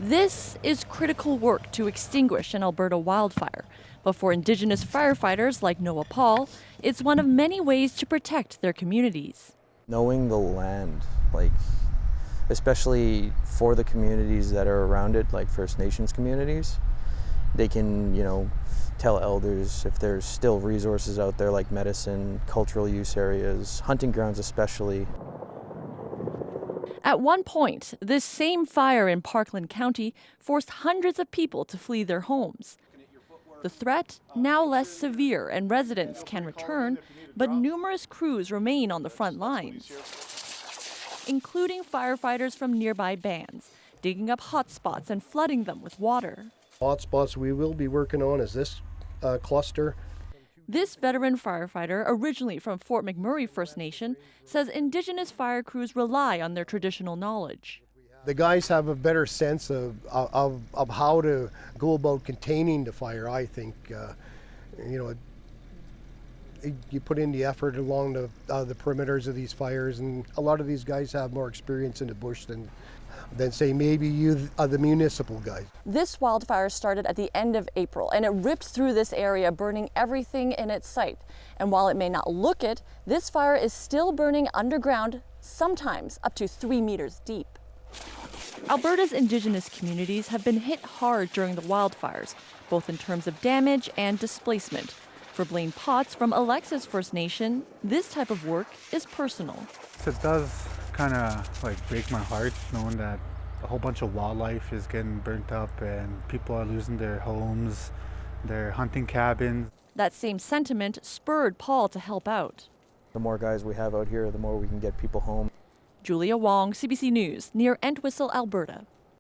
This is critical work to extinguish an Alberta wildfire. But for Indigenous firefighters like Noah Paul, it's one of many ways to protect their communities. Knowing the land, especially for the communities that are around it, like First Nations communities, they can, tell elders if there's still resources out there like medicine, cultural use areas, hunting grounds especially. At one point, this same fire in Parkland County forced hundreds of people to flee their homes. The threat now less severe and residents can return, but numerous crews remain on the front lines, including firefighters from nearby bands, digging up hotspots and flooding them with water. Hotspots we will be working on is this cluster. This veteran firefighter, originally from Fort McMurray First Nation, says Indigenous fire crews rely on their traditional knowledge. The guys have a better sense of how to go about containing the fire, I think. You put in the effort along the perimeters of these fires, and a lot of these guys have more experience in the bush than say maybe you, the municipal guys. This wildfire started at the end of April, and it ripped through this area, burning everything in its sight. And while it may not look it, this fire is still burning underground, sometimes up to 3 meters deep. Alberta's Indigenous communities have been hit hard during the wildfires, both in terms of damage and displacement. For Blaine Potts from Alexis First Nation, this type of work is personal. It does kind of break my heart knowing that a whole bunch of wildlife is getting burnt up and people are losing their homes, their hunting cabins. That same sentiment spurred Paul to help out. The more guys we have out here, the more we can get people home. Julia Wong, CBC News, near Entwistle, Alberta.